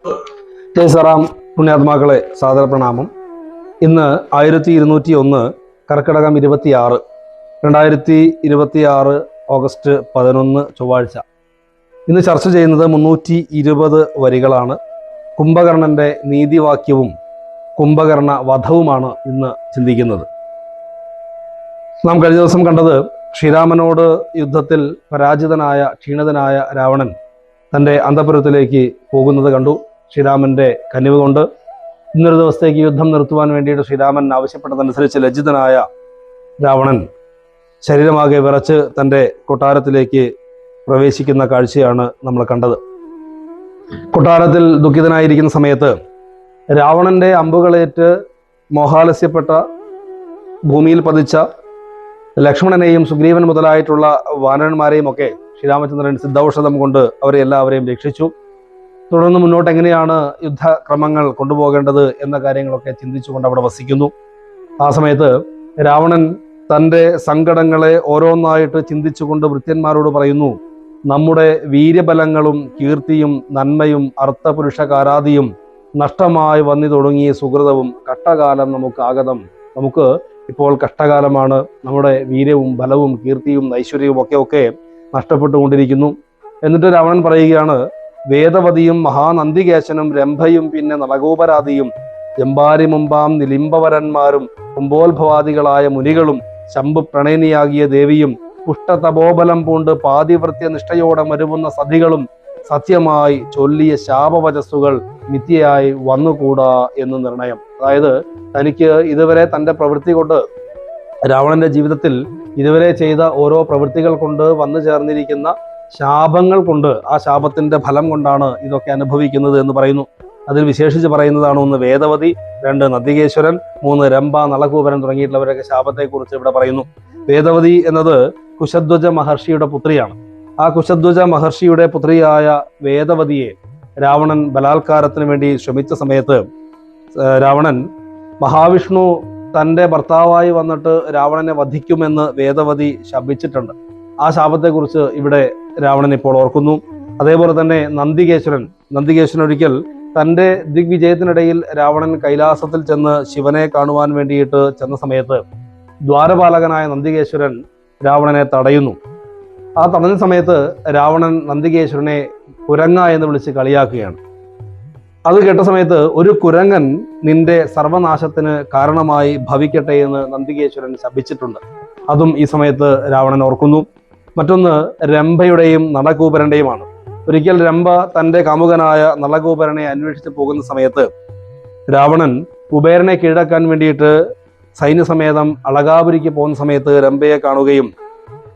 ജയ് സറാം പുണ്യാത്മാക്കളെ, സാദര പ്രണാമം. ഇന്ന് 1201 കർക്കിടകം 26 2026 ഓഗസ്റ്റ് 11 ചൊവ്വാഴ്ച. ഇന്ന് ചർച്ച ചെയ്യുന്നത് 320 വരികളാണ്. കുംഭകർണന്റെ നീതിവാക്യവും കുംഭകർണ വധവുമാണ് ഇന്ന് ചിന്തിക്കുന്നത്. നാം കഴിഞ്ഞ ദിവസം കണ്ടത് ശ്രീരാമനോട് യുദ്ധത്തിൽ പരാജിതനായ ക്ഷീണിതനായ രാവണൻ തൻ്റെ അന്തഃപുരത്തിലേക്ക് പോകുന്നത് കണ്ടു. ശ്രീരാമന്റെ കനിവ് കൊണ്ട് ഇന്നൊരു ദിവസത്തേക്ക് യുദ്ധം നിർത്തുവാൻ വേണ്ടിയിട്ട് ശ്രീരാമൻ ആവശ്യപ്പെട്ടതനുസരിച്ച് ലജ്ജിതനായ രാവണൻ ശരീരമാകെ വിറച്ച് തൻ്റെ കൊട്ടാരത്തിലേക്ക് പ്രവേശിക്കുന്ന കാഴ്ചയാണ് നമ്മൾ കണ്ടത്. കൊട്ടാരത്തിൽ ദുഃഖിതനായിരിക്കുന്ന സമയത്ത് രാവണന്റെ അമ്പുകളേറ്റ് മോഹാലസ്യപ്പെട്ട ഭൂമിയിൽ പതിച്ച ലക്ഷ്മണനെയും സുഗ്രീവൻ മുതലായിട്ടുള്ള വാനരന്മാരെയും ഒക്കെ ശ്രീരാമചന്ദ്രൻ സിദ്ധൌഷധം കൊണ്ട് അവരെ എല്ലാവരെയും രക്ഷിച്ചു. തുടർന്ന് മുന്നോട്ട് എങ്ങനെയാണ് യുദ്ധക്രമങ്ങൾ കൊണ്ടുപോകേണ്ടത് എന്ന കാര്യങ്ങളൊക്കെ ചിന്തിച്ചുകൊണ്ട് അവിടെ വസിക്കുന്നു. ആ സമയത്ത് രാവണൻ തൻ്റെ സങ്കടങ്ങളെ ഓരോന്നായിട്ട് ചിന്തിച്ചുകൊണ്ട് ഭൃത്യന്മാരോട് പറയുന്നു, നമ്മുടെ വീര്യബലങ്ങളും കീർത്തിയും നന്മയും അർത്ഥപുരുഷകാരാദിയും നഷ്ടമായി വന്നു തുടങ്ങിയ സുഹൃതവും കഷ്ടകാലം നമുക്ക് ആഗതം. നമുക്ക് ഇപ്പോൾ കഷ്ടകാലമാണ്. നമ്മുടെ വീര്യവും ബലവും കീർത്തിയും ഐശ്വര്യവും ഒക്കെ നഷ്ടപ്പെട്ടുകൊണ്ടിരിക്കുന്നു. എന്നിട്ട് രാവണൻ പറയുകയാണ്, വേദവതിയും മഹാനന്ദികേശനും രംഭയും പിന്നെ നളഗോപരാദിയും ജമ്പാരി മുമ്പാം നിലിംബവരന്മാരും കുംഭോത്ഭവാദികളായ മുനികളും ശംഭു പ്രണയിനിയാകിയ ദേവിയും പുഷ്ടതപോബലം പൂണ്ട് പാതിവൃത്യ നിഷ്ഠയോടെ മരുവുന്ന സതികളും സത്യമായി ചൊല്ലിയ ശാപവചസ്സുകൾ മിഥ്യയായി വന്നുകൂടാ എന്ന് നിർണയം. അതായത് തനിക്ക് ഇതുവരെ തൻ്റെ പ്രവൃത്തി കൊണ്ട്, രാവണന്റെ ജീവിതത്തിൽ ഇതുവരെ ചെയ്ത ഓരോ പ്രവൃത്തികൾ കൊണ്ട് വന്നു ചേർന്നിരിക്കുന്ന ശാപങ്ങൾ കൊണ്ട്, ആ ശാപത്തിന്റെ ഫലം കൊണ്ടാണ് ഇതൊക്കെ അനുഭവിക്കുന്നത് എന്ന് പറയുന്നു. അതിൽ വിശേഷിച്ച് പറയുന്നതാണ് 1 വേദവതി, 2 നന്ദികേശ്വരൻ, 3 രംഭ, നളകൂപരൻ തുടങ്ങിയിട്ടുള്ളവരൊക്കെ ശാപത്തെക്കുറിച്ച് ഇവിടെ പറയുന്നു. വേദവതി എന്നത് കുശധ്വജ മഹർഷിയുടെ പുത്രിയാണ്. ആ കുശധ്വജ മഹർഷിയുടെ പുത്രിയായ വേദവതിയെ രാവണൻ ബലാത്കാരത്തിന് വേണ്ടി ശ്രമിച്ച സമയത്ത് രാവണൻ മഹാവിഷ്ണു തൻ്റെ ഭർത്താവായി വന്നിട്ട് രാവണനെ വധിക്കുമെന്ന് വേദവതി ശപിച്ചിട്ടുണ്ട്. ആ ശാപത്തെക്കുറിച്ച് ഇവിടെ രാവണൻ ഇപ്പോൾ ഓർക്കുന്നു. അതേപോലെ തന്നെ നന്ദികേശ്വരൻ ഒരിക്കൽ തൻ്റെ ദിഗ്വിജയത്തിനിടയിൽ രാവണൻ കൈലാസത്തിൽ ചെന്ന് ശിവനെ കാണുവാൻ വേണ്ടിയിട്ട് ചെന്ന സമയത്ത് ദ്വാരപാലകനായ നന്ദികേശ്വരൻ രാവണനെ തടയുന്നു. ആ തടഞ്ഞ സമയത്ത് രാവണൻ നന്ദികേശ്വരനെ കുരങ്ങ എന്ന് വിളിച്ച് കളിയാക്കുകയാണ്. അത് കേട്ട സമയത്ത് ഒരു കുരങ്ങൻ നിന്റെ സർവനാശത്തിന് കാരണമായി ഭവിക്കട്ടെ എന്ന് നന്ദികേശ്വരൻ ശപിച്ചിട്ടുണ്ട്. അതും ഈ സമയത്ത് രാവണൻ ഓർക്കുന്നു. മറ്റൊന്ന് രംഭയുടെയും നളകൂപരന്റെയുമാണ്. ഒരിക്കൽ രംഭ തൻ്റെ കാമുകനായ നളകൂപരനെ അന്വേഷിച്ച് പോകുന്ന സമയത്ത് രാവണൻ കുബേരനെ കീഴടക്കാൻ വേണ്ടിയിട്ട് സൈന്യസമേതം അളകാപുരിക്ക് പോകുന്ന സമയത്ത് രംഭയെ കാണുകയും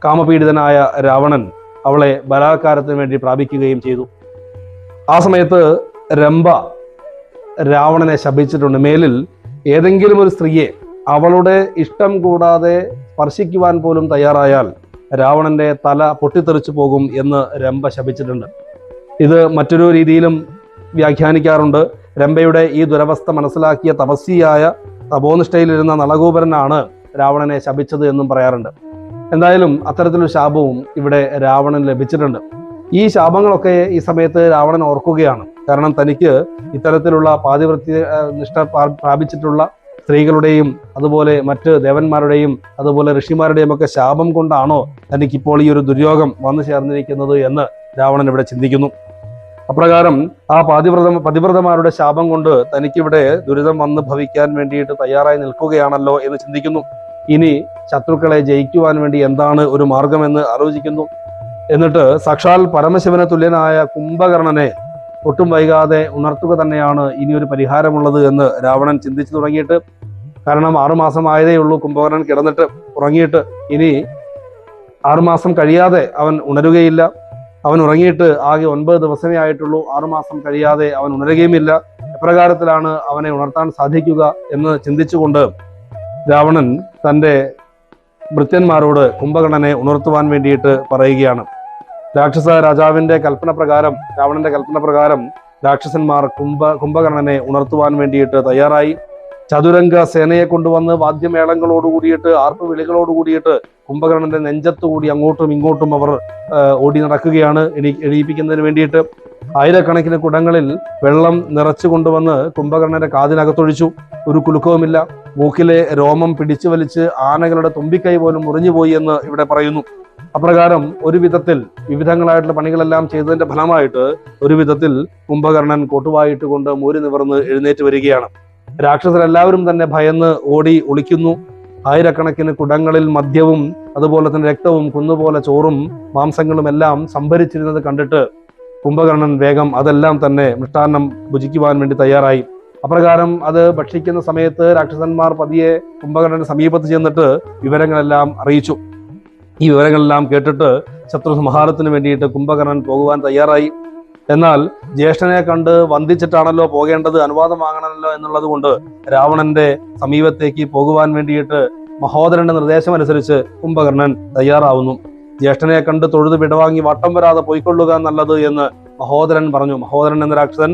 കാമപീഡിതനായ രാവണൻ അവളെ ബലാത്കാരത്തിന് വേണ്ടി പ്രാപിക്കുകയും ചെയ്തു. ആ സമയത്ത് രംഭ രാവണനെ ശപിച്ചിട്ടുണ്ട്. മേലിൽ ഏതെങ്കിലും ഒരു സ്ത്രീയെ അവളുടെ ഇഷ്ടം കൂടാതെ സ്പർശിക്കുവാൻ പോലും തയ്യാറായാൽ രാവണന്റെ തല പൊട്ടിത്തെറിച്ചു പോകും എന്ന് രംഭ ശപിച്ചിട്ടുണ്ട്. ഇത് മറ്റൊരു രീതിയിലും വ്യാഖ്യാനിക്കാറുണ്ട്. രംഭയുടെ ഈ ദുരവസ്ഥ മനസ്സിലാക്കിയ തപസ്വിയായ തപോനിഷ്ഠയിലിരുന്ന നളകൂപരനാണ് രാവണനെ ശപിച്ചത് എന്നും പറയാറുണ്ട്. എന്തായാലും അത്തരത്തിലൊരു ശാപവും ഇവിടെ രാവണൻ ലഭിച്ചിട്ടുണ്ട്. ഈ ശാപങ്ങളൊക്കെ ഈ സമയത്ത് രാവണൻ ഓർക്കുകയാണ്. കാരണം തനിക്ക് ഇത്തരത്തിലുള്ള പാതിവൃത്യ നിഷ്ഠ പ്രാപിച്ചിട്ടുള്ള സ്ത്രീകളുടെയും അതുപോലെ മറ്റ് ദേവന്മാരുടെയും അതുപോലെ ഋഷിമാരുടെയും ഒക്കെ ശാപം കൊണ്ടാണോ തനിക്കിപ്പോൾ ഈ ഒരു ദുര്യോഗം വന്നു ചേർന്നിരിക്കുന്നത് എന്ന് രാവണൻ ഇവിടെ ചിന്തിക്കുന്നു. അപ്രകാരം ആ പതിവ്രതമാരുടെ ശാപം കൊണ്ട് തനിക്കിവിടെ ദുരിതം വന്ന് ഭവിക്കാൻ വേണ്ടിയിട്ട് തയ്യാറായി നിൽക്കുകയാണല്ലോ എന്ന് ചിന്തിക്കുന്നു. ഇനി ശത്രുക്കളെ ജയിക്കുവാൻ വേണ്ടി എന്താണ് ഒരു മാർഗമെന്ന് ആലോചിക്കുന്നു. എന്നിട്ട് സാക്ഷാൽ പരമശിവന് തുല്യനായ കുംഭകർണനെ ഒട്ടും വൈകാതെ ഉണർത്തുക തന്നെയാണ് ഇനിയൊരു പരിഹാരമുള്ളത് എന്ന് രാവണൻ ചിന്തിച്ചു തുടങ്ങിയിട്ട്. കാരണം 6 മാസം ആയതേ ഉള്ളൂ കുംഭകർണൻ കിടന്നിട്ട് ഉറങ്ങിയിട്ട്. ഇനി 6 മാസം കഴിയാതെ അവൻ ഉണരുകയില്ല. അവൻ ഉറങ്ങിയിട്ട് ആകെ 9 ദിവസമേ ആയിട്ടുള്ളൂ. 6 മാസം കഴിയാതെ അവൻ ഉണരുകയുമില്ല. എപ്രകാരത്തിലാണ് അവനെ ഉണർത്താൻ സാധിക്കുക എന്ന് ചിന്തിച്ചുകൊണ്ട് രാവണൻ തൻ്റെ ഭൃത്യന്മാരോട് കുംഭകർണനെ ഉണർത്തുവാൻ വേണ്ടിയിട്ട് പറയുകയാണ്. രാക്ഷസ രാജാവിന്റെ കൽപ്പന പ്രകാരം, രാവണന്റെ കൽപ്പന പ്രകാരം രാക്ഷസന്മാർ കുംഭകർണനെ ഉണർത്തുവാൻ വേണ്ടിയിട്ട് തയ്യാറായി. ചതുരംഗ സേനയെ കൊണ്ടുവന്ന് വാദ്യമേളങ്ങളോട് കൂടിയിട്ട് ആർപ്പ് വിളികളോട് കൂടിയിട്ട് കുംഭകർണന്റെ നെഞ്ചത്തുകൂടി അങ്ങോട്ടും ഇങ്ങോട്ടും അവർ ഓടി നടക്കുകയാണ് എണീപ്പിക്കുന്നതിന് വേണ്ടിയിട്ട്. ആയിരക്കണക്കിന് കുടങ്ങളിൽ വെള്ളം നിറച്ചു കൊണ്ടുവന്ന് കുംഭകർണന്റെ കാതിനകത്തൊഴിച്ചു. ഒരു കുലുക്കവുമില്ല. മൂക്കിലെ രോമം പിടിച്ചു വലിച്ച് ആനകളുടെ തുമ്പിക്കൈ പോലും മുറിഞ്ഞുപോയി എന്ന് ഇവിടെ പറയുന്നു. അപ്രകാരം ഒരു വിധത്തിൽ വിവിധങ്ങളായിട്ടുള്ള പണികളെല്ലാം ചെയ്തതിന്റെ ഫലമായിട്ട് ഒരു വിധത്തിൽ കുംഭകർണൻ കൊട്ടുവായിട്ട് കൊണ്ട് മൂരി നിവർന്ന് എഴുന്നേറ്റ് വരികയാണ്. രാക്ഷസരെല്ലാവരും തന്നെ ഭയന്ന് ഓടി ഒളിക്കുന്നു. ആയിരക്കണക്കിന് കുടങ്ങളിൽ മദ്യവും അതുപോലെ തന്നെ രക്തവും കുന്നുപോലെ ചോറും മാംസങ്ങളും എല്ലാം സംഭരിച്ചിരുന്നത് കണ്ടിട്ട് കുംഭകർണൻ വേഗം അതെല്ലാം തന്നെ മൃഷ്ടാന്നം ഭുജിക്കുവാൻ വേണ്ടി തയ്യാറായി. അപ്രകാരം അത് ഭക്ഷിക്കുന്ന സമയത്ത് രാക്ഷസന്മാർ പതിയെ കുംഭകർണന്റെ സമീപത്ത് ചെന്നിട്ട് വിവരങ്ങളെല്ലാം അറിയിച്ചു. ഈ വിവരങ്ങളെല്ലാം കേട്ടിട്ട് ശത്രു സംഹാരത്തിന് വേണ്ടിയിട്ട് കുംഭകർണൻ പോകുവാൻ തയ്യാറായി. എന്നാൽ ജ്യേഷ്ഠനെ കണ്ട് വന്ദിച്ചിട്ടാണല്ലോ പോകേണ്ടത്, അനുവാദം വാങ്ങണമല്ലോ എന്നുള്ളത് കൊണ്ട് രാവണന്റെ സമീപത്തേക്ക് പോകുവാൻ വേണ്ടിയിട്ട് മഹോദരന്റെ നിർദ്ദേശം അനുസരിച്ച് കുംഭകർണൻ തയ്യാറാവുന്നു. ജ്യേഷ്ഠനെ കണ്ട് തൊഴുത് വിടവാങ്ങി വട്ടം വരാതെ പോയിക്കൊള്ളുക നല്ലത് എന്ന് മഹോദരൻ പറഞ്ഞു. മഹോദരൻ എന്ന രാക്ഷസൻ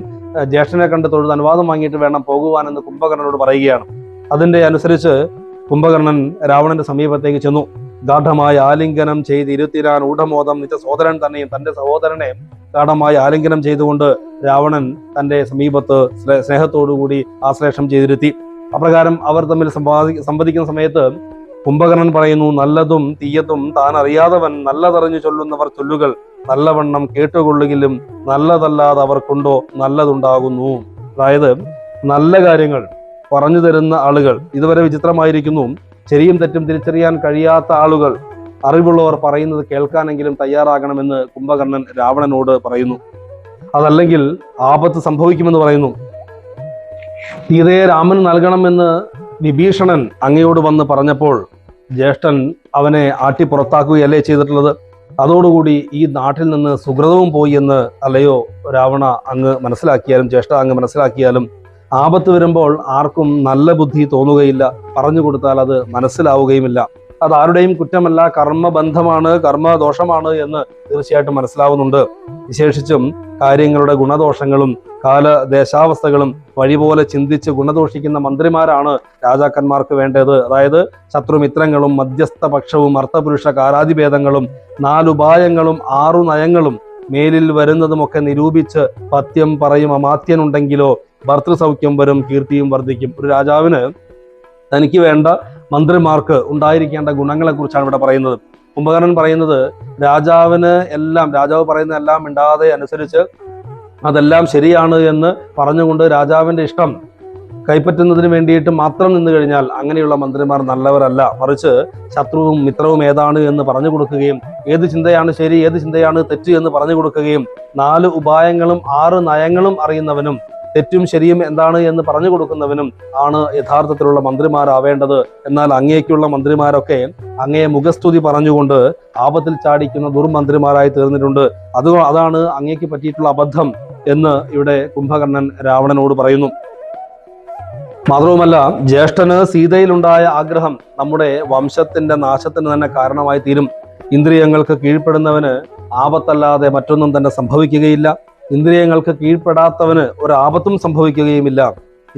ജ്യേഷ്ഠനെ കണ്ട് തൊഴുത് അനുവാദം വാങ്ങിയിട്ട് വേണം പോകുവാൻ എന്ന് കുംഭകർണനോട് പറയുകയാണ്. അതിന്റെ അനുസരിച്ച് കുംഭകർണൻ രാവണന്റെ സമീപത്തേക്ക് ചെന്നു. ഗാഠമായ ആലിംഗനം ചെയ്ത് ഇരുത്തിരാൻ ഊഢമോദം നിച്ച സഹോദരൻ തന്നെയും തന്റെ സഹോദരനെ ഗാഠമായി ആലിംഗനം ചെയ്തുകൊണ്ട് രാവണൻ തന്റെ സമീപത്ത് സ്നേഹത്തോടുകൂടി ആശ്ലേഷം ചെയ്തിരുത്തി. അപ്രകാരം അവർ തമ്മിൽ സംവദിക്കുന്ന സമയത്ത് കുംഭകർണൻ പറയുന്നു, നല്ലതും തീയതും താൻ അറിയാതവൻ നല്ലതറിഞ്ഞു ചൊല്ലുന്നവർ ചൊല്ലുകൾ നല്ലവണ്ണം കേട്ടുകൊള്ളുകിലും നല്ലതല്ലാതെ അവർക്കുണ്ടോ നല്ലതുണ്ടാകുന്നു. അതായത് നല്ല കാര്യങ്ങൾ പറഞ്ഞു തരുന്ന ആളുകൾ ഇതുവരെ വിചിത്രമായിരിക്കുന്നു. ശരിയും തെറ്റും തിരിച്ചറിയാൻ കഴിയാത്ത ആളുകൾ, അറിവുള്ളവർ പറയുന്നത് കേൾക്കാനെങ്കിലും തയ്യാറാകണമെന്ന് കുംഭകർണൻ രാവണനോട് പറയുന്നു. അതല്ലെങ്കിൽ ആപത്ത് സംഭവിക്കുമെന്ന് പറയുന്നു. സീതയെ രാമന് നൽകണമെന്ന് വിഭീഷണൻ അങ്ങയോട് വന്ന് പറഞ്ഞപ്പോൾ ജ്യേഷ്ഠൻ അവനെ ആട്ടി പുറത്താക്കുകയല്ലേ ചെയ്തിട്ടുള്ളത്. അതോടുകൂടി ഈ നാട്ടിൽ നിന്ന് സുഹൃതവും പോയി എന്ന് അല്ലയോ രാവണ അങ്ങ് മനസ്സിലാക്കിയാലും ജ്യേഷ്ഠ അങ്ങ് മനസ്സിലാക്കിയാലും ആപത്ത് വരുമ്പോൾ ആർക്കും നല്ല ബുദ്ധി തോന്നുകയില്ല, പറഞ്ഞു കൊടുത്താൽ അത് മനസ്സിലാവുകയുമില്ല. അത് ആരുടെയും കുറ്റമല്ല, കർമ്മബന്ധമാണ്, കർമ്മദോഷമാണ് എന്ന് തീർച്ചയായിട്ടും മനസ്സിലാവുന്നുണ്ട്. വിശേഷിച്ചും കാര്യങ്ങളുടെ ഗുണദോഷങ്ങളും കാലദേശാവസ്ഥകളും വഴിപോലെ ചിന്തിച്ച് ഗുണദോഷിക്കുന്ന മന്ത്രിമാരാണ് രാജാക്കന്മാർക്ക് വേണ്ടത്. അതായത് ശത്രുമിത്രങ്ങളും മധ്യസ്ഥ പക്ഷവും അർത്ഥപുരുഷ കാരാതിഭേദങ്ങളും 4 ഉപായങ്ങളും 6 നയങ്ങളും മേലിൽ വരുന്നതുമൊക്കെ നിരൂപിച്ച് പഥ്യം പറയും അമാത്യനുണ്ടെങ്കിലോ ഭർത്തൃസൗഖ്യം വരും കീർത്തിയും വർദ്ധിക്കും. ഒരു രാജാവിന് തനിക്ക് വേണ്ട മന്ത്രിമാർക്ക് ഉണ്ടായിരിക്കേണ്ട ഗുണങ്ങളെ കുറിച്ചാണ് ഇവിടെ പറയുന്നത്. കുംഭകർണൻ പറയുന്നത് രാജാവ് പറയുന്ന എല്ലാം മിണ്ടാതെ അനുസരിച്ച് അതെല്ലാം ശരിയാണ് എന്ന് പറഞ്ഞുകൊണ്ട് രാജാവിന്റെ ഇഷ്ടം കൈപ്പറ്റുന്നതിന് വേണ്ടിയിട്ട് മാത്രം നിന്നു കഴിഞ്ഞാൽ അങ്ങനെയുള്ള മന്ത്രിമാർ നല്ലവരല്ല. മറിച്ച് ശത്രുവും മിത്രവും ഏതാണ് എന്ന് പറഞ്ഞു കൊടുക്കുകയും ഏത് ചിന്തയാണ് ശരി ഏത് ചിന്തയാണ് തെറ്റ് എന്ന് പറഞ്ഞു കൊടുക്കുകയും 4 ഉപായങ്ങളും 6 നയങ്ങളും അറിയുന്നവനും തെറ്റും ശരിയും എന്താണ് എന്ന് പറഞ്ഞു കൊടുക്കുന്നവനും ആണ് യഥാർത്ഥത്തിലുള്ള മന്ത്രിമാരാവേണ്ടത്. എന്നാൽ അങ്ങേക്കുള്ള മന്ത്രിമാരൊക്കെ അങ്ങയെ മുഖസ്തുതി പറഞ്ഞുകൊണ്ട് ആപത്തിൽ ചാടിക്കുന്ന ദുർമന്ത്രിമാരായി തീർന്നിട്ടുണ്ട്. അതാണ് അങ്ങേക്ക് പറ്റിയിട്ടുള്ള അബദ്ധം എന്ന് ഇവിടെ കുംഭകർണൻ രാവണനോട് പറയുന്നു. മാത്രവുമല്ല, ജ്യേഷ്ഠന് സീതയിലുണ്ടായ ആഗ്രഹം നമ്മുടെ വംശത്തിന്റെ നാശത്തിന് തന്നെ കാരണമായി തീരും. ഇന്ദ്രിയങ്ങൾക്ക് കീഴ്പ്പെടുന്നവന് ആപത്തല്ലാതെ മറ്റൊന്നും തന്നെ സംഭവിക്കുകയില്ല. ഇന്ദ്രിയങ്ങൾക്ക് കീഴ്പ്പെടാത്തവന് ഒരു ആപത്തും സംഭവിക്കുകയുമില്ല.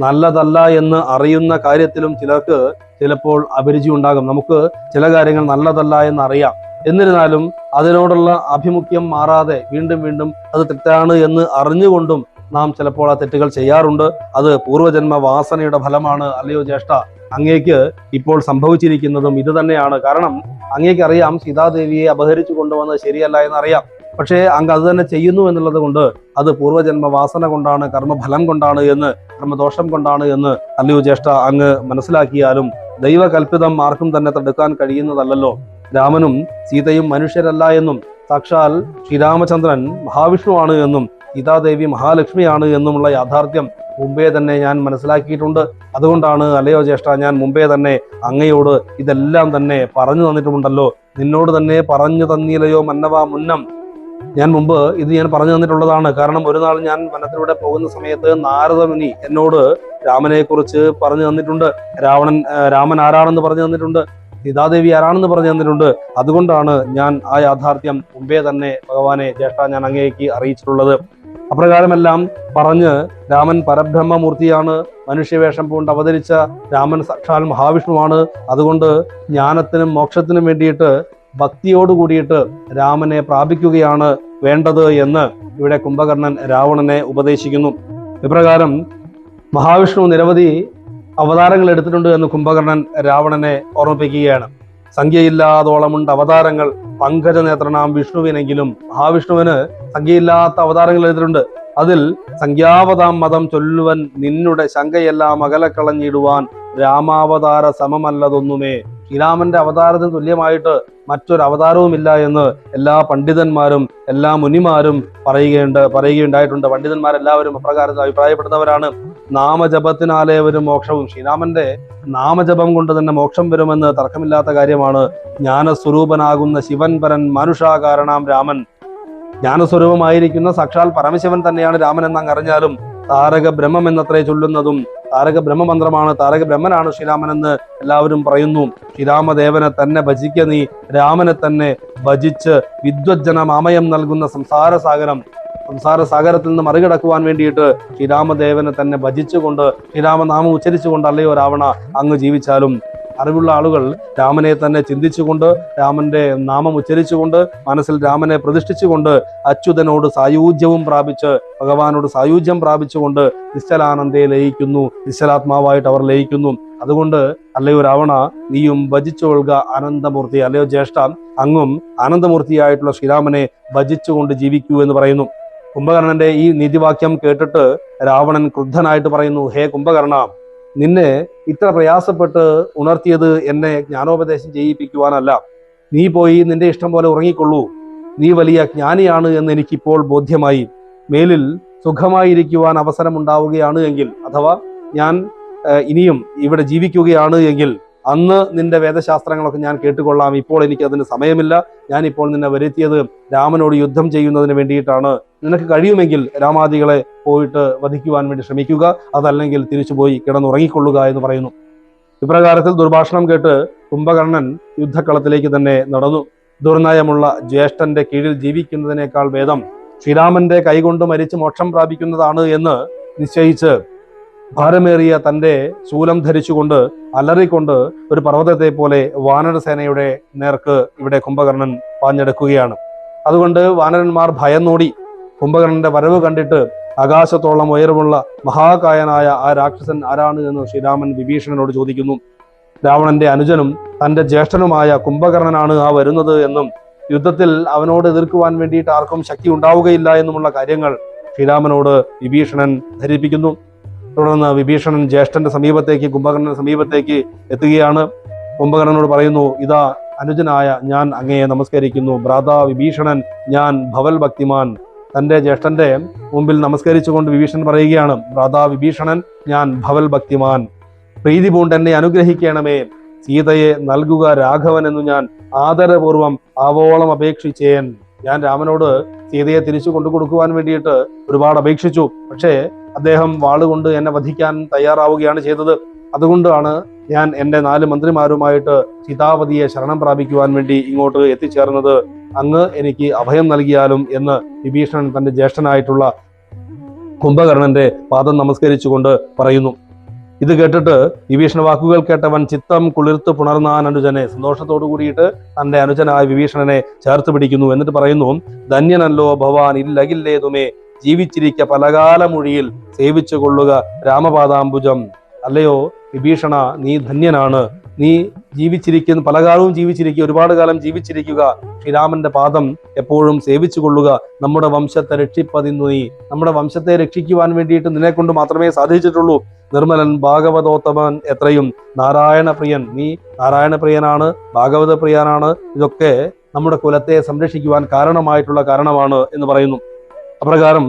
നല്ലതല്ല എന്ന് അറിയുന്ന കാര്യത്തിലും ചിലർക്ക് ചിലപ്പോൾ അഭിരുചി ഉണ്ടാകും. നമുക്ക് ചില കാര്യങ്ങൾ നല്ലതല്ല എന്ന് അറിയാം, എന്നിരുന്നാലും അതിനോടുള്ള ആഭിമുഖ്യം മാറാതെ വീണ്ടും വീണ്ടും അത് തെറ്റാണ് എന്ന് അറിഞ്ഞുകൊണ്ടും നാം ചിലപ്പോൾ ആ തെറ്റുകൾ ചെയ്യാറുണ്ട്. അത് പൂർവ്വജന്മ വാസനയുടെ ഫലമാണ്. അല്ലയോ ജ്യേഷ്ഠ, അങ്ങേക്ക് ഇപ്പോൾ സംഭവിച്ചിരിക്കുന്നതും ഇത് തന്നെയാണ്. കാരണം അങ്ങേക്ക് അറിയാം സീതാദേവിയെ അപഹരിച്ചു കൊണ്ടുവന്നത് ശരിയല്ല എന്നറിയാം. പക്ഷേ അങ്ങ് അത് തന്നെ ചെയ്യുന്നു എന്നുള്ളത് കൊണ്ട് അത് പൂർവ്വജന്മ വാസന കൊണ്ടാണ്, കർമ്മഫലം കൊണ്ടാണ് എന്ന്, കർമ്മദോഷം കൊണ്ടാണ് എന്ന് അല്ലയോ ജ്യേഷ്ഠ അങ്ങ് മനസ്സിലാക്കിയാലും ദൈവകൽപിതം ആർക്കും തന്നെ തടുക്കാൻ കഴിയുന്നതല്ലല്ലോ. രാമനും സീതയും മനുഷ്യരല്ല എന്നും സാക്ഷാൽ ശ്രീരാമചന്ദ്രൻ മഹാവിഷ്ണുവാണ് എന്നും സീതാദേവി മഹാലക്ഷ്മിയാണ് എന്നുമുള്ള യാഥാർത്ഥ്യം മുമ്പേ തന്നെ ഞാൻ മനസ്സിലാക്കിയിട്ടുണ്ട്. അതുകൊണ്ടാണ് അല്ലയോ ജ്യേഷ്ഠ ഞാൻ മുമ്പേ തന്നെ അങ്ങയോട് ഇതെല്ലാം തന്നെ പറഞ്ഞു തന്നിട്ടുമുണ്ടല്ലോ. നിന്നോട് തന്നെ പറഞ്ഞു തന്നില്ലയോ മന്നവ മുന്നം. ഞാൻ മുമ്പ് ഇത് ഞാൻ പറഞ്ഞു തന്നിട്ടുള്ളതാണ്. കാരണം ഒരു നാൾ ഞാൻ വനത്തിലൂടെ പോകുന്ന സമയത്ത് നാരദമുനി എന്നോട് രാമനെ കുറിച്ച് പറഞ്ഞു തന്നിട്ടുണ്ട്. രാമൻ ആരാണെന്ന് പറഞ്ഞു തന്നിട്ടുണ്ട്, സീതാദേവി ആരാണെന്ന് പറഞ്ഞു തന്നിട്ടുണ്ട്. അതുകൊണ്ടാണ് ഞാൻ ആ യാഥാർത്ഥ്യം മുമ്പേ തന്നെ ഭഗവാനെ ജ്യേഷ്ഠ ഞാൻ അങ്ങേക്ക് അറിയിച്ചിട്ടുള്ളത്. അപ്രകാരമെല്ലാം പറഞ്ഞ് രാമൻ പരബ്രഹ്മമൂർത്തിയാണ്, മനുഷ്യവേഷം പൂണ്ട് അവതരിച്ച രാമൻ സാക്ഷാൽ മഹാവിഷ്ണുവാണ്. അതുകൊണ്ട് ജ്ഞാനത്തിനും മോക്ഷത്തിനും വേണ്ടിയിട്ട് ഭക്തിയോട് കൂടിയിട്ട് രാമനെ പ്രാപിക്കുകയാണ് വേണ്ടത് എന്ന് ഇവിടെ കുംഭകർണൻ രാവണനെ ഉപദേശിക്കുന്നു. ഇപ്രകാരം മഹാവിഷ്ണു നിരവധി അവതാരങ്ങൾ എടുത്തിട്ടുണ്ട് എന്ന് കുംഭകർണൻ രാവണനെ ഓർമ്മിപ്പിക്കുകയാണ്. സംഖ്യയില്ലാതോളമുണ്ട് അവതാരങ്ങൾ പങ്കജനേത്രനാം വിഷ്ണുവിനെങ്കിലും മഹാവിഷ്ണുവിന് സംഖ്യയില്ലാത്ത അവതാരങ്ങൾ എടുത്തിട്ടുണ്ട്. അതിൽ സംഖ്യാവതാം മതം ചൊല്ലുവൻ നിന്നുടെ ശങ്കയെല്ലാം അകലക്കളഞ്ഞിടുവാൻ രാമാവതാര സമമല്ലതൊന്നുമേ. ശ്രീരാമന്റെ അവതാരത്തിന് തുല്യമായിട്ട് മറ്റൊരു അവതാരവുമില്ല എന്ന് എല്ലാ പണ്ഡിതന്മാരും എല്ലാ മുനിമാരും പറയുകയുണ്ടായിട്ടുണ്ട്. പണ്ഡിതന്മാരെല്ലാവരും അപ്രകാരത്തിൽ അഭിപ്രായപ്പെടുന്നവരാണ്. നാമജപത്തിനാലേ വരും മോക്ഷവും. ശ്രീരാമന്റെ നാമജപം കൊണ്ട് തന്നെ മോക്ഷം വരുമെന്ന് തർക്കമില്ലാത്ത കാര്യമാണ്. ജ്ഞാനസ്വരൂപനാകുന്ന ശിവൻ പരൻ മനുഷാകാരണാം രാമൻ. ജ്ഞാനസ്വരൂപമായിരിക്കുന്ന സാക്ഷാൽ പരമശിവൻ തന്നെയാണ് രാമൻ എന്നങ്ങ് അറിഞ്ഞാലും താരക ബ്രഹ്മം എന്നത്രേ ചൊല്ലുന്നതും. താരക ബ്രഹ്മമന്ത്രമാണ്, താരക ബ്രഹ്മനാണ് ശ്രീരാമൻ എന്ന് എല്ലാവരും പറയുന്നു. ശ്രീരാമദേവനെ തന്നെ ഭജിക്ക നീ, രാമനെ തന്നെ ഭജിച്ച് വിദ്വജ്ജന മാമയം നൽകുന്ന സംസാര സാഗരത്തിൽ നിന്ന് മറികടക്കുവാൻ വേണ്ടിയിട്ട് ശ്രീരാമദേവനെ തന്നെ ഭജിച്ചുകൊണ്ട് ശ്രീരാമനാമം ഉച്ചരിച്ചുകൊണ്ട് അല്ലയോ രാവണ അങ്ങ് ജീവിച്ചാലും. അറിവുള്ള ആളുകൾ രാമനെ തന്നെ ചിന്തിച്ചുകൊണ്ട് രാമന്റെ നാമം ഉച്ചരിച്ചുകൊണ്ട് മനസ്സിൽ രാമനെ പ്രതിഷ്ഠിച്ചുകൊണ്ട് അച്യുതനോട് സായൂജ്യവും പ്രാപിച്ച് ഭഗവാനോട് സായൂജ്യം പ്രാപിച്ചുകൊണ്ട് നിശ്ചലാനന്ദയെ ലയിക്കുന്നു, നിശ്ചലാത്മാവായിട്ട് അവർ ലയിക്കുന്നു. അതുകൊണ്ട് അല്ലയോ രാവണ നീയും ഭജിച്ചുകൊള്ളുക ആനന്ദമൂർത്തി, അല്ലയോ ജ്യേഷ്ഠ അങ്ങും ആനന്ദമൂർത്തിയായിട്ടുള്ള ശ്രീരാമനെ ഭജിച്ചുകൊണ്ട് ജീവിക്കൂ എന്ന് പറയുന്നു. കുംഭകർണന്റെ ഈ നീതിവാക്യം കേട്ടിട്ട് രാവണൻ ക്രുദ്ധനായിട്ട് പറയുന്നു, ഹേ കുംഭകർണ, നിന്നെ ഇത്ര പ്രയാസപ്പെട്ട് ഉണർത്തിയത് എന്നെ ജ്ഞാനോപദേശം ചെയ്യിപ്പിക്കുവാനല്ല. നീ പോയി നിന്റെ ഇഷ്ടം പോലെ ഉറങ്ങിക്കൊള്ളൂ. നീ വലിയ ജ്ഞാനിയാണ് എന്ന് എനിക്കിപ്പോൾ ബോധ്യമായി. മേലിൽ സുഖമായിരിക്കുവാൻ അവസരമുണ്ടാവുകയാണ് എങ്കിൽ, അഥവാ ഞാൻ ഇനിയും ഇവിടെ ജീവിക്കുകയാണ് എങ്കിൽ അന്ന് നിന്റെ വേദശാസ്ത്രങ്ങളൊക്കെ ഞാൻ കേട്ടുകൊള്ളാം. ഇപ്പോൾ എനിക്ക് അതിന് സമയമില്ല. ഞാനിപ്പോൾ നിന്നെ വരുത്തിയത് രാമനോട് യുദ്ധം ചെയ്യുന്നതിന് വേണ്ടിയിട്ടാണ്. നിനക്ക് കഴിയുമെങ്കിൽ രാമാദികളെ പോയിട്ട് വധിക്കുവാൻ വേണ്ടി ശ്രമിക്കുക, അതല്ലെങ്കിൽ തിരിച്ചുപോയി കിടന്നുറങ്ങിക്കൊള്ളുക എന്ന് പറയുന്നു. ഇപ്രകാരത്തിൽ ദുർഭാഷണം കേട്ട് കുംഭകർണൻ യുദ്ധക്കളത്തിലേക്ക് തന്നെ നടന്നു. ദുർനയമുള്ള ജ്യേഷ്ഠന്റെ കീഴിൽ ജീവിക്കുന്നതിനേക്കാൾ ഭേദം ശ്രീരാമന്റെ കൈകൊണ്ട് മരിച്ച് മോക്ഷം പ്രാപിക്കുന്നതാണ് എന്ന് നിശ്ചയിച്ച് ഭാരമേറിയ തന്റെ ശൂലം ധരിച്ചുകൊണ്ട് അലറിക്കൊണ്ട് ഒരു പർവ്വതത്തെ പോലെ വാനരസേനയുടെ നേർക്ക് ഇവിടെ കുംഭകർണൻ പാഞ്ഞെടുക്കുകയാണ്. അതുകൊണ്ട് വാനരന്മാർ ഭയന്നോടി. കുംഭകർണന്റെ വരവ് കണ്ടിട്ട് ആകാശത്തോളം ഉയരമുള്ള മഹാകായനായ ആ രാക്ഷസൻ ആരാണ് എന്ന് ശ്രീരാമൻ വിഭീഷണനോട് ചോദിക്കുന്നു. രാവണന്റെ അനുജനും തന്റെ ജ്യേഷ്ഠനുമായ കുംഭകർണനാണ് ആ വരുന്നത് എന്നും യുദ്ധത്തിൽ അവനോട് എതിർക്കുവാൻ വേണ്ടിയിട്ട് ആർക്കും ശക്തി ഉണ്ടാവുകയില്ല എന്നുമുള്ള കാര്യങ്ങൾ ശ്രീരാമനോട് വിഭീഷണൻ ധരിപ്പിക്കുന്നു. തുടർന്ന് വിഭീഷണൻ ജ്യേഷ്ഠന്റെ സമീപത്തേക്ക് കുംഭകർണന്റെ സമീപത്തേക്ക് എത്തുകയാണ്. കുംഭകർണനോട് പറയുന്നു, ഇതാ അനുജനായ ഞാൻ അങ്ങയെ നമസ്കരിക്കുന്നു. ഭ്രാതാ വിഭീഷണൻ ഞാൻ ഭവൽ ഭക്തിമാൻ. തന്റെ ജ്യേഷ്ഠന്റെ മുമ്പിൽ നമസ്കരിച്ചുകൊണ്ട് വിഭീഷണൻ പറയുകയാണ്, ഭ്രാതാ വിഭീഷണൻ ഞാൻ ഭവൽ ഭക്തിമാൻ. പ്രീതി പൂണ്ട് എന്നെ അനുഗ്രഹിക്കണമേ. സീതയെ നൽകുക രാഘവൻ എന്നു ഞാൻ ആദരപൂർവം ആവോളം അപേക്ഷിച്ചേൻ. ഞാൻ രാമനോട് സീതയെ തിരിച്ചു കൊണ്ടുകൊടുക്കുവാൻ വേണ്ടിയിട്ട് ഒരുപാട് അപേക്ഷിച്ചു. പക്ഷേ അദ്ദേഹം വാളുകൊണ്ട് എന്നെ വധിക്കാൻ തയ്യാറാവുകയാണ് ചെയ്തത്. അതുകൊണ്ടാണ് ഞാൻ എൻ്റെ 4 മന്ത്രിമാരുമായിട്ട് സീതാപതിയെ ശരണം പ്രാപിക്കുവാൻ വേണ്ടി ഇങ്ങോട്ട് എത്തിച്ചേർന്നത്. അങ്ങ് എനിക്ക് അഭയം നൽകിയാലും എന്ന് വിഭീഷണൻ തന്റെ ജ്യേഷ്ഠനായിട്ടുള്ള കുംഭകർണന്റെ പാദം നമസ്കരിച്ചുകൊണ്ട് പറയുന്നു. ഇത് കേട്ടിട്ട് വിഭീഷണ വാക്കുകൾ കേട്ടവൻ ചിത്തം കുളിർത്ത് പുണർന്നാൻ അനുജനെ, സന്തോഷത്തോടു കൂടിയിട്ട് തന്റെ അനുജനായ വിഭീഷണനെ ചേർത്ത് പിടിക്കുന്നു. എന്നിട്ട് പറയുന്നു, ധന്യനല്ലോ ഭവാൻ ഇല്ലകില്ലേതുമേ, ജീവിച്ചിരിക്ക പലകാലമൊഴിയിൽ സേവിച്ചു കൊള്ളുക രാമപാദാംബുജം. അല്ലയോ വിഭീഷണ, നീ ധന്യനാണ്. നീ ജീവിച്ചിരിക്കുന്ന പലകാലവും ജീവിച്ചിരിക്കുക, ഒരുപാട് കാലം ജീവിച്ചിരിക്കുക. ശ്രീരാമന്റെ പാദം എപ്പോഴും സേവിച്ചു കൊള്ളുക. നമ്മുടെ വംശത്തെ രക്ഷിപ്പതിന്നു നീ. നമ്മുടെ വംശത്തെ രക്ഷിക്കുവാൻ വേണ്ടിയിട്ട് നിന്നെ കൊണ്ട് മാത്രമേ സാധിച്ചിട്ടുള്ളൂ. നിർമ്മലൻ ഭാഗവതോത്തമൻ എത്രയും നാരായണപ്രിയൻ. നീ നാരായണപ്രിയനാണ്, ഭാഗവത പ്രിയനാണ്. ഇതൊക്കെ നമ്മുടെ കുലത്തെ സംരക്ഷിക്കുവാൻ കാരണമാണ് എന്ന് പറയുന്നു. അപ്രകാരം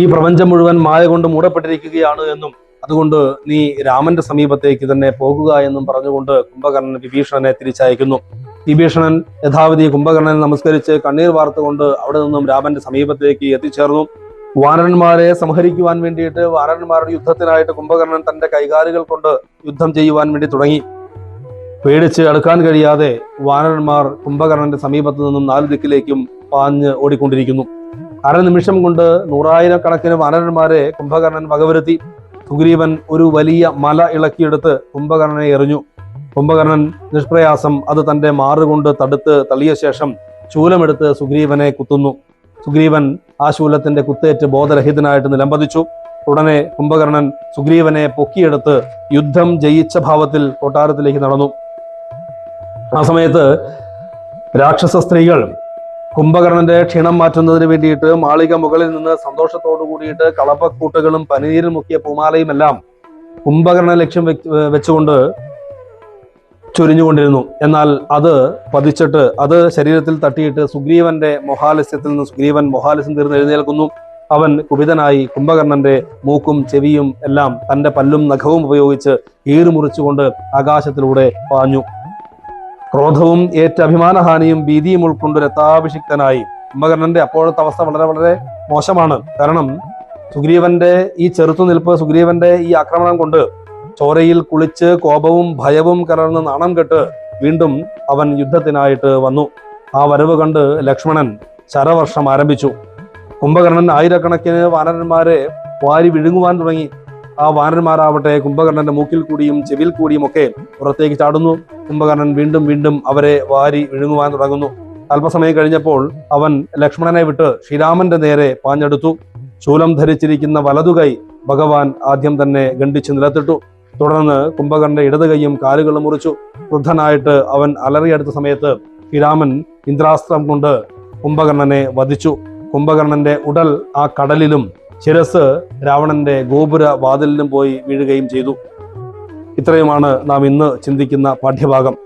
ഈ പ്രപഞ്ചം മുഴുവൻ മായ കൊണ്ട് മൂടപ്പെട്ടിരിക്കുകയാണ് എന്നും അതുകൊണ്ട് നീ രാമന്റെ സമീപത്തേക്ക് തന്നെ പോകുക എന്നും പറഞ്ഞുകൊണ്ട് കുംഭകർണൻ വിഭീഷണനെ തിരിച്ചയക്കുന്നു. വിഭീഷണൻ യഥാവിധി കുംഭകർണനെ നമസ്കരിച്ച് കണ്ണീർ വാർത്തുകൊണ്ട് അവിടെ നിന്നും രാമന്റെ സമീപത്തേക്ക് എത്തിച്ചേർന്നു. വാനരന്മാരെ സംഹരിക്കുവാൻ വേണ്ടിയിട്ട് വാനരന്മാരുടെ യുദ്ധത്തിനായിട്ട് കുംഭകർണൻ തന്റെ കൈകാലുകൾ കൊണ്ട് യുദ്ധം ചെയ്യുവാൻ വേണ്ടി തുടങ്ങി. പേടിച്ച് അടുക്കാൻ കഴിയാതെ വാനരന്മാർ കുംഭകർണന്റെ സമീപത്തു നിന്നും 4 ദിക്കിലേക്കും പാഞ്ഞ് ഓടിക്കൊണ്ടിരിക്കുന്നു. അരനിമിഷം കൊണ്ട് 100,000 വാനരന്മാരെ കുംഭകർണൻ വകവരുത്തി. സുഗ്രീവൻ ഒരു വലിയ മല ഇളക്കിയെടുത്ത് കുംഭകർണനെ എറിഞ്ഞു. കുംഭകർണൻ നിഷ്പ്രയാസം അത് തന്റെ മാറുകൊണ്ട് തടുത്ത് തള്ളിയ ശേഷം ശൂലമെടുത്ത് സുഗ്രീവനെ കുത്തുന്നു. സുഗ്രീവൻ ആ ശൂലത്തിന്റെ കുത്തേറ്റ് ബോധരഹിതനായിട്ട് നിലംപതിച്ചു. ഉടനെ കുംഭകർണൻ സുഗ്രീവനെ പൊക്കിയെടുത്ത് യുദ്ധം ജയിച്ച ഭാവത്തിൽ കൊട്ടാരത്തിലേക്ക് നടന്നു. ആ സമയത്ത് രാക്ഷസ സ്ത്രീകൾ കുംഭകർണന്റെ ക്ഷീണം മാറ്റുന്നതിന് വേണ്ടിയിട്ട് മാളിക മുകളിൽ നിന്ന് സന്തോഷത്തോടു കൂടിയിട്ട് കളപ്പക്കൂട്ടുകളും പനിനീരിൽ മുക്കിയ പൂമാലയും എല്ലാം കുംഭകർണ ലക്ഷ്യം വെച്ചുകൊണ്ട് ചൊരിഞ്ഞുകൊണ്ടിരുന്നു. എന്നാൽ അത് പതിച്ചിട്ട് അത് ശരീരത്തിൽ തട്ടിയിട്ട് സുഗ്രീവന്റെ മൊഹാലസ്യത്തിൽ നിന്ന് സുഗ്രീവൻ മൊഹാലസ്യം തീർന്ന് എഴുന്നേൽക്കുന്നു. അവൻ കുപിതനായി കുംഭകർണന്റെ മൂക്കും ചെവിയും എല്ലാം തന്റെ പല്ലും നഖവും ഉപയോഗിച്ച് മുറിച്ചുകൊണ്ട് ആകാശത്തിലൂടെ പാഞ്ഞു. ക്രോധവും ഏറ്റ അഭിമാനഹാനിയും ഭീതിയും ഉൾക്കൊണ്ട് രഥാഭിഷിക്തനായി. കുംഭകർണന്റെ അപ്പോഴത്തെ അവസ്ഥ വളരെ വളരെ മോശമാണ്. കാരണം സുഗ്രീവന്റെ ഈ ചെറുത്തുനിൽപ്പ്, സുഗ്രീവന്റെ ഈ ആക്രമണം കൊണ്ട് ചോരയിൽ കുളിച്ച് കോപവും ഭയവും കലർന്ന് നാണം കെട്ട് വീണ്ടും അവൻ യുദ്ധത്തിനായിട്ട് വന്നു. ആ വരവ് കണ്ട് ലക്ഷ്മണൻ ശരവർഷം ആരംഭിച്ചു. കുംഭകർണൻ ആയിരക്കണക്കിന് വാനരന്മാരെ വാരി വിഴുങ്ങുവാൻ തുടങ്ങി. ആ വാനരന്മാരാവട്ടെ കുംഭകർണന്റെ മൂക്കിൽ കൂടിയും ചെവിൽ കൂടിയും ഒക്കെ പുറത്തേക്ക് ചാടുന്നു. കുംഭകർണൻ വീണ്ടും വീണ്ടും അവരെ വാരി വിഴുങ്ങുവാൻ തുടങ്ങുന്നു. അല്പസമയം കഴിഞ്ഞപ്പോൾ അവൻ ലക്ഷ്മണനെ വിട്ട് ശ്രീരാമന്റെ നേരെ പാഞ്ഞെടുത്തു. ശൂലം ധരിച്ചിരിക്കുന്ന വലതുകൈ ഭഗവാൻ ആദ്യം തന്നെ ഖണ്ഡിച്ച് നിലത്തിട്ടു. തുടർന്ന് കുംഭകർണന്റെ ഇടത് കൈയും കാലുകളും മുറിച്ചു. ക്രുദ്ധനായിട്ട് അവൻ അലറിയെടുത്ത സമയത്ത് ശ്രീരാമൻ ഇന്ദ്രാസ്ത്രം കൊണ്ട് കുംഭകർണനെ വധിച്ചു. കുംഭകർണന്റെ ഉടൽ ആ കടലിലും ശിരസ് രാവണന്റെ ഗോപുര വാതിലിലും പോയി വീഴുകയും ചെയ്തു. ഇത്രയുമാണ് നാം ഇന്ന് ചിന്തിക്കുന്ന പാഠ്യഭാഗം.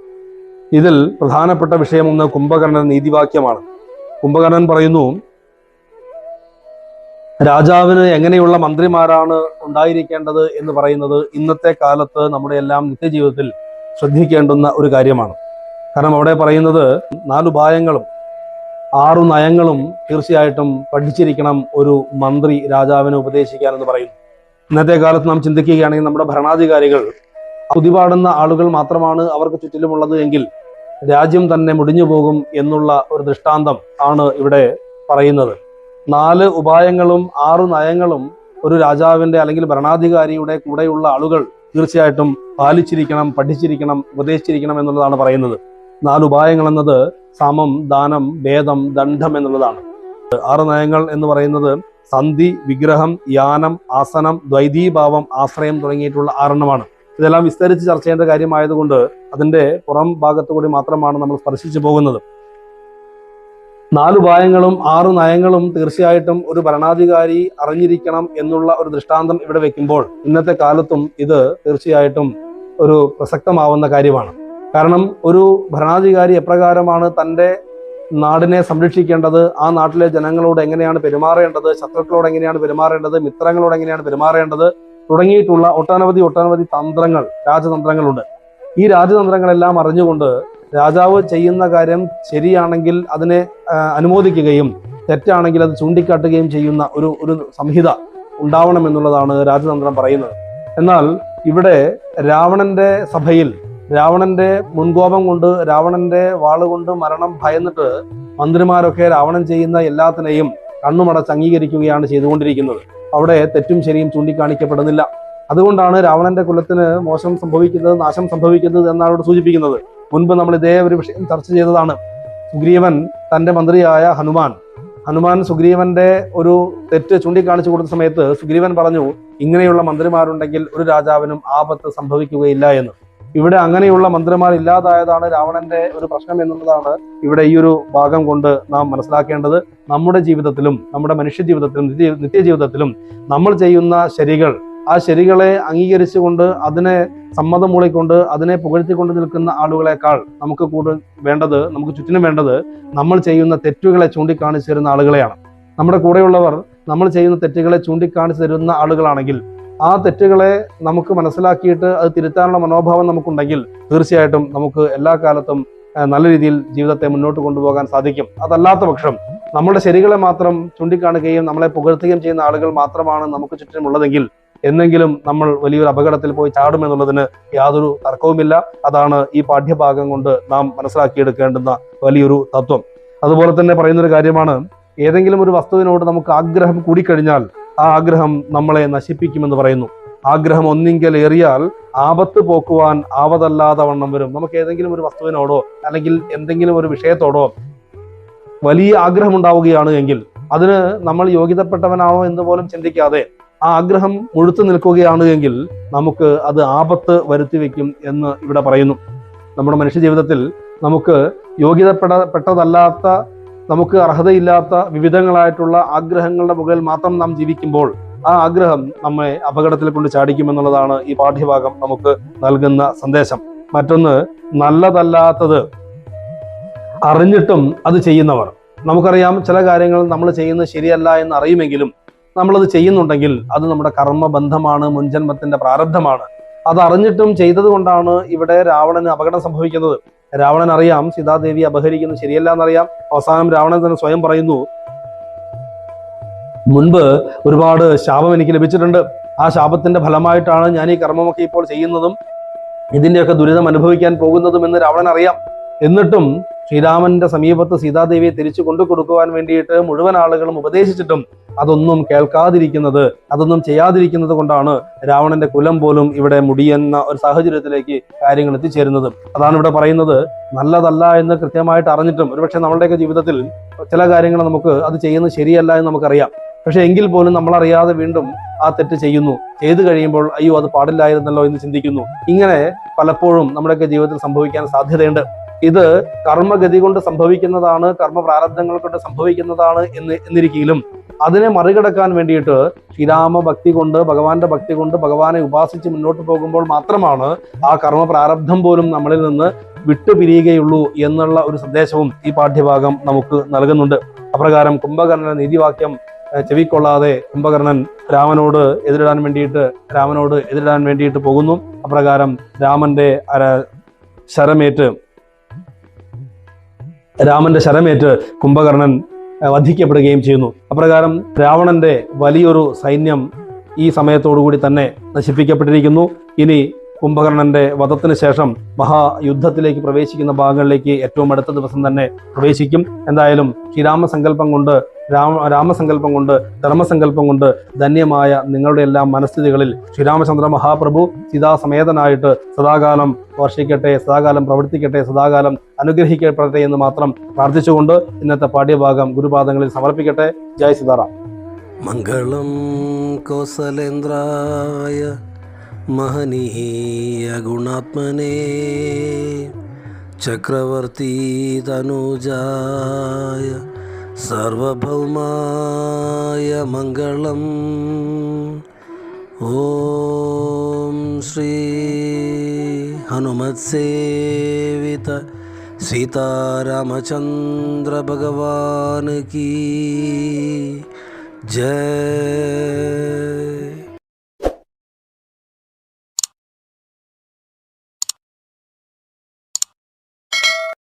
ഇതിൽ പ്രധാനപ്പെട്ട വിഷയമൊന്ന് കുംഭകർണൻ നീതിവാക്യമാണ്. കുംഭകർണൻ പറയുന്നു, രാജാവിന് എങ്ങനെയുള്ള മന്ത്രിമാരാണ് ഉണ്ടായിരിക്കേണ്ടത് എന്ന് പറയുന്നത് ഇന്നത്തെ കാലത്ത് നമ്മുടെ എല്ലാം നിത്യജീവിതത്തിൽ ശ്രദ്ധിക്കേണ്ടുന്ന ഒരു കാര്യമാണ്. കാരണം അവിടെ പറയുന്നത് 4 ഉപായങ്ങളും 6 നയങ്ങളും തീർച്ചയായിട്ടും പഠിച്ചിരിക്കണം ഒരു മന്ത്രി രാജാവിനെ ഉപദേശിക്കാൻ എന്ന് പറയുന്നു. ഇന്നത്തെ കാലത്ത് നാം ചിന്തിക്കുകയാണെങ്കിൽ നമ്മുടെ ഭരണാധികാരികൾ തുതിപാടുന്ന ആളുകൾ മാത്രമാണ് അവർക്ക് ചുറ്റിലുമുള്ളത് എങ്കിൽ രാജ്യം തന്നെ മുടിഞ്ഞു പോകും എന്നുള്ള ഒരു ദൃഷ്ടാന്തം ആണ് ഇവിടെ പറയുന്നത്. 4 ഉപായങ്ങളും 6 നയങ്ങളും ഒരു രാജാവിന്റെ അല്ലെങ്കിൽ ഭരണാധികാരിയുടെ കൂടെയുള്ള ആളുകൾ തീർച്ചയായിട്ടും പാലിച്ചിരിക്കണം, പഠിച്ചിരിക്കണം, ഉപദേശിച്ചിരിക്കണം എന്നുള്ളതാണ് പറയുന്നത്. 4 ഉപായങ്ങൾ എന്നത് സമം, ദാനം, ഭേദം, ദണ്ഡം എന്നുള്ളതാണ്. 6 നയങ്ങൾ എന്ന് പറയുന്നത് സന്ധി, വിഗ്രഹം, യാനം, ആസനം, ദ്വൈതീഭാവം, ആശ്രയം തുടങ്ങിയിട്ടുള്ള 6 ഇതെല്ലാം വിസ്തരിച്ച് ചർച്ച ചെയ്യേണ്ട കാര്യമായതുകൊണ്ട് അതിന്റെ പുറം ഭാഗത്തുകൂടി മാത്രമാണ് നമ്മൾ സ്പർശിച്ചു പോകുന്നത്. 4 ഉപായങ്ങളും 6 നയങ്ങളും തീർച്ചയായിട്ടും ഒരു ഭരണാധികാരി അറിഞ്ഞിരിക്കണം എന്നുള്ള ഒരു ദൃഷ്ടാന്തം ഇവിടെ വെക്കുമ്പോൾ ഇന്നത്തെ കാലത്തും ഇത് തീർച്ചയായിട്ടും ഒരു പ്രസക്തമാവുന്ന കാര്യമാണ്. കാരണം ഒരു ഭരണാധികാരി എപ്രകാരമാണ് തൻ്റെ നാടിനെ സംരക്ഷിക്കേണ്ടത്, ആ നാട്ടിലെ ജനങ്ങളോട് എങ്ങനെയാണ് പെരുമാറേണ്ടത്, ശത്രുക്കളോട് എങ്ങനെയാണ് പെരുമാറേണ്ടത്, മിത്രങ്ങളോട് എങ്ങനെയാണ് പെരുമാറേണ്ടത് തുടങ്ങിയിട്ടുള്ള ഒട്ടനവധി തന്ത്രങ്ങൾ, രാജതന്ത്രങ്ങളുണ്ട്. ഈ രാജതന്ത്രങ്ങളെല്ലാം അറിഞ്ഞുകൊണ്ട് രാജാവ് ചെയ്യുന്ന കാര്യം ശരിയാണെങ്കിൽ അതിനെ അനുമോദിക്കുകയും തെറ്റാണെങ്കിൽ അത് ചൂണ്ടിക്കാട്ടുകയും ചെയ്യുന്ന ഒരു സംഹിത ഉണ്ടാവണം എന്നുള്ളതാണ് രാജതന്ത്രം പറയുന്നത്. എന്നാൽ ഇവിടെ രാവണന്റെ സഭയിൽ രാവണന്റെ മുൻകോപം കൊണ്ട്, രാവണന്റെ വാളുകൊണ്ട് മരണം ഭയന്നിട്ട് മന്ത്രിമാരൊക്കെ രാവണൻ ചെയ്യുന്ന എല്ലാത്തിനെയും കണ്ണുമടച്ച് അംഗീകരിക്കുകയാണ് ചെയ്തുകൊണ്ടിരിക്കുന്നത്. അവിടെ തെറ്റും ശരിയും ചൂണ്ടിക്കാണിക്കപ്പെടുന്നില്ല. അതുകൊണ്ടാണ് രാവണന്റെ കുലത്തിന് മോശം സംഭവിക്കുന്നത്, നാശം സംഭവിക്കുന്നത് എന്നാണ് ഇവിടെ സൂചിപ്പിക്കുന്നത്. മുൻപ് നമ്മൾ ഇതേ ഒരു വിഷയം ചർച്ച ചെയ്തതാണ്. സുഗ്രീവൻ തന്റെ മന്ത്രിയായ ഹനുമാൻ സുഗ്രീവന്റെ ഒരു തെറ്റ് ചൂണ്ടിക്കാണിച്ചു കൊടുത്ത സമയത്ത് സുഗ്രീവൻ പറഞ്ഞു, ഇങ്ങനെയുള്ള മന്ത്രിമാരുണ്ടെങ്കിൽ ഒരു രാജാവിനും ആപത്ത് സംഭവിക്കുകയില്ല എന്ന്. ഇവിടെ അങ്ങനെയുള്ള മന്ത്രിമാർ ഇല്ലാതായതാണ് രാവണന്റെ ഒരു പ്രശ്നം എന്നുള്ളതാണ് ഇവിടെ ഈ ഒരു ഭാഗം കൊണ്ട് നാം മനസ്സിലാക്കേണ്ടത്. നമ്മുടെ ജീവിതത്തിലും നമ്മുടെ മനുഷ്യ ജീവിതത്തിലും നിത്യജീവിതത്തിലും നമ്മൾ ചെയ്യുന്ന ശരികൾ, ആ ശരികളെ അംഗീകരിച്ചുകൊണ്ട് അതിനെ സമ്മതം മൂളിക്കൊണ്ട് അതിനെ പുകഴ്ത്തിക്കൊണ്ട് നിൽക്കുന്ന ആളുകളെക്കാൾ നമുക്ക് നമുക്ക് ചുറ്റിനും വേണ്ടത് നമ്മൾ ചെയ്യുന്ന തെറ്റുകളെ ചൂണ്ടിക്കാണിച്ചു തരുന്ന ആളുകളെയാണ്. നമ്മുടെ കൂടെയുള്ളവർ നമ്മൾ ചെയ്യുന്ന തെറ്റുകളെ ചൂണ്ടിക്കാണിച്ചു തരുന്ന ആളുകളാണെങ്കിൽ ആ തെറ്റുകളെ നമുക്ക് മനസ്സിലാക്കിയിട്ട് അത് തിരുത്താനുള്ള മനോഭാവം നമുക്കുണ്ടെങ്കിൽ തീർച്ചയായിട്ടും നമുക്ക് എല്ലാ കാലത്തും നല്ല രീതിയിൽ ജീവിതത്തെ മുന്നോട്ട് കൊണ്ടുപോകാൻ സാധിക്കും. അതല്ലാത്ത പക്ഷം നമ്മുടെ ശരികളെ മാത്രം ചൂണ്ടിക്കാണുകയും നമ്മളെ പുകഴ്ത്തുകയും ചെയ്യുന്ന ആളുകൾ മാത്രമാണ് നമുക്ക് ചുറ്റിനുമുള്ളതെങ്കിൽ എന്നെങ്കിലും നമ്മൾ വലിയൊരു അപകടത്തിൽ പോയി ചാടുമെന്നുള്ളതിന് യാതൊരു തർക്കവുമില്ല. അതാണ് ഈ പാഠ്യഭാഗം കൊണ്ട് നാം മനസ്സിലാക്കിയെടുക്കേണ്ടുന്ന വലിയൊരു തത്വം. അതുപോലെ തന്നെ പറയുന്നൊരു കാര്യമാണ്, ഏതെങ്കിലും ഒരു വസ്തുവിനോട് നമുക്ക് ആഗ്രഹം കൂടിക്കഴിഞ്ഞാൽ ആ ആഗ്രഹം നമ്മളെ നശിപ്പിക്കുമെന്ന് പറയുന്നു. ആഗ്രഹം ഒന്നിങ്കൽ ഏറിയാൽ ആപത്ത് പോക്കുവാൻ ആവതല്ലാതെ വണ്ണം വരും. നമുക്ക് ഏതെങ്കിലും ഒരു വസ്തുവിനോടോ അല്ലെങ്കിൽ എന്തെങ്കിലും ഒരു വിഷയത്തോടോ വലിയ ആഗ്രഹം ഉണ്ടാവുകയാണ് എങ്കിൽ അതിന് നമ്മൾ യോഗ്യതപ്പെട്ടവനാണോ എന്ന് പോലും ചിന്തിക്കാതെ ആ ആഗ്രഹം മുഴുത്തു നിൽക്കുകയാണ് എങ്കിൽ നമുക്ക് അത് ആപത്ത് വരുത്തി വെക്കും എന്ന് ഇവിടെ പറയുന്നു. നമ്മുടെ മനുഷ്യ ജീവിതത്തിൽ നമുക്ക് യോഗ്യതപ്പെട്ടതല്ലാത്ത, നമുക്ക് അർഹതയില്ലാത്ത വിവിധങ്ങളായിട്ടുള്ള ആഗ്രഹങ്ങളുടെ മുകളിൽ മാത്രം നാം ജീവിക്കുമ്പോൾ ആ ആഗ്രഹം നമ്മെ അപകടത്തിൽ കൊണ്ട് ചാടിക്കുമെന്നുള്ളതാണ് ഈ പാഠ്യഭാഗം നമുക്ക് നൽകുന്ന സന്ദേശം. മറ്റൊന്ന്, നല്ലതല്ലാത്തത് അറിഞ്ഞിട്ടും അത് ചെയ്യുന്നവർ. നമുക്കറിയാം ചില കാര്യങ്ങൾ നമ്മൾ ചെയ്യുന്നത് ശരിയല്ല എന്ന് അറിയുമെങ്കിലും നമ്മളത് ചെയ്യുന്നുണ്ടെങ്കിൽ അത് നമ്മുടെ കർമ്മബന്ധമാണ്, മുൻജന്മത്തിന്റെ പ്രാരബ്ധമാണ്. അത് അറിഞ്ഞിട്ടും ചെയ്തത് കൊണ്ടാണ് ഇവിടെ രാവണന് അപകടം സംഭവിക്കുന്നത്. രാവണൻ അറിയാം സീതാദേവി അപഹരിക്കുന്നത് ശരിയല്ല എന്നറിയാം. അവസാനം രാവണൻ തന്നെ സ്വയം പറയുന്നു, മുൻപ് ഒരുപാട് ശാപം എനിക്ക് ലഭിച്ചിട്ടുണ്ട്, ആ ശാപത്തിന്റെ ഫലമായിട്ടാണ് ഞാൻ ഈ കർമ്മമൊക്കെ ഇപ്പോൾ ചെയ്യുന്നതും ഇതിന്റെയൊക്കെ ദുരിതം അനുഭവിക്കാൻ പോകുന്നതും എന്ന് രാവണൻ അറിയാം. എന്നിട്ടും ശ്രീരാമന്റെ സമീപത്ത് സീതാദേവിയെ തിരിച്ചു കൊണ്ടു കൊടുക്കുവാൻ വേണ്ടിയിട്ട് മുഴുവൻ ആളുകളും ഉപദേശിച്ചിട്ടും അതൊന്നും കേൾക്കാതിരിക്കുന്നത്, അതൊന്നും ചെയ്യാതിരിക്കുന്നത് കൊണ്ടാണ് രാവണന്റെ കുലം പോലും ഇവിടെ മുടിയുന്ന ഒരു സാഹചര്യത്തിലേക്ക് കാര്യങ്ങൾ എത്തിച്ചേരുന്നത്. അതാണ് ഇവിടെ പറയുന്നത്, നല്ലതല്ല എന്ന് കൃത്യമായിട്ട് അറിഞ്ഞിട്ടും ഒരുപക്ഷെ നമ്മളുടെയൊക്കെ ജീവിതത്തിൽ ചില കാര്യങ്ങൾ നമുക്ക് അത് ചെയ്യുന്നത് ശരിയല്ല എന്ന് നമുക്കറിയാം. പക്ഷെ എങ്കിൽ പോലും നമ്മളറിയാതെ വീണ്ടും ആ തെറ്റ് ചെയ്യുന്നു. ചെയ്തു കഴിയുമ്പോൾ അയ്യോ അത് പാടില്ലായിരുന്നല്ലോ എന്ന് ചിന്തിക്കുന്നു. ഇങ്ങനെ പലപ്പോഴും നമ്മുടെയൊക്കെ ജീവിതത്തിൽ സംഭവിക്കാൻ സാധ്യതയുണ്ട്. ഇത് കർമ്മഗതി കൊണ്ട് സംഭവിക്കുന്നതാണ്, കർമ്മ പ്രാരബ്ധങ്ങൾ കൊണ്ട് സംഭവിക്കുന്നതാണ് എന്നിരിക്കലും അതിനെ മറികടക്കാൻ വേണ്ടിയിട്ട് ശ്രീരാമ ഭക്തി കൊണ്ട്, ഭഗവാന്റെ ഭക്തി കൊണ്ട് ഭഗവാനെ ഉപാസിച്ച് മുന്നോട്ട് പോകുമ്പോൾ മാത്രമാണ് ആ കർമ്മ പ്രാരബ്ധം പോലും നമ്മളിൽ നിന്ന് വിട്ടുപിരിയുകയുള്ളൂ എന്നുള്ള ഒരു സന്ദേശവും ഈ പാഠ്യഭാഗം നമുക്ക് നൽകുന്നുണ്ട്. അപ്രകാരം കുംഭകർണന്റെ നീതിവാക്യം ചെവിക്കൊള്ളാതെ കുംഭകർണൻ രാമനോട് എതിരിടാൻ വേണ്ടിയിട്ട് പോകുന്നു. അപ്രകാരം രാമന്റെ ശരമേറ്റ് കുംഭകർണൻ വധിക്കപ്പെടുകയും ചെയ്യുന്നു. അപ്രകാരം രാവണന്റെ വലിയൊരു സൈന്യം ഈ സമയത്തോടുകൂടി തന്നെ നശിപ്പിക്കപ്പെട്ടിരിക്കുന്നു. ഇനി കുംഭകർണന്റെ വധത്തിന് ശേഷം മഹായുദ്ധത്തിലേക്ക് പ്രവേശിക്കുന്ന ഭാഗങ്ങളിലേക്ക് ഏറ്റവും അടുത്ത ദിവസം തന്നെ പ്രവേശിക്കും. എന്തായാലും രാമസങ്കല്പം കൊണ്ട് ധർമ്മസങ്കല്പം കൊണ്ട് ധന്യമായ നിങ്ങളുടെ എല്ലാ മനസ്ഥിതികളിൽ ശ്രീരാമചന്ദ്ര മഹാപ്രഭു സീതാസമേതനായിട്ട് സദാകാലം വർഷിക്കട്ടെ, സദാകാലം പ്രവർത്തിക്കട്ടെ, സദാകാലം അനുഗ്രഹിക്കപ്പെടട്ടെ എന്ന് മാത്രം പ്രാർത്ഥിച്ചുകൊണ്ട് ഇന്നത്തെ പാഠ്യഭാഗം ഗുരുപാദങ്ങളിൽ സമർപ്പിക്കട്ടെ. ജയ് സീതാറാം. മംഗളം കൗസലേന്ദ്രായ महनीय गुणात्मने चक्रवर्ती तनुजाय सार्वभौमाय मंगलम्। ओम श्री हनुमत्सेवित सीतारामचंद्र भगवान की जय।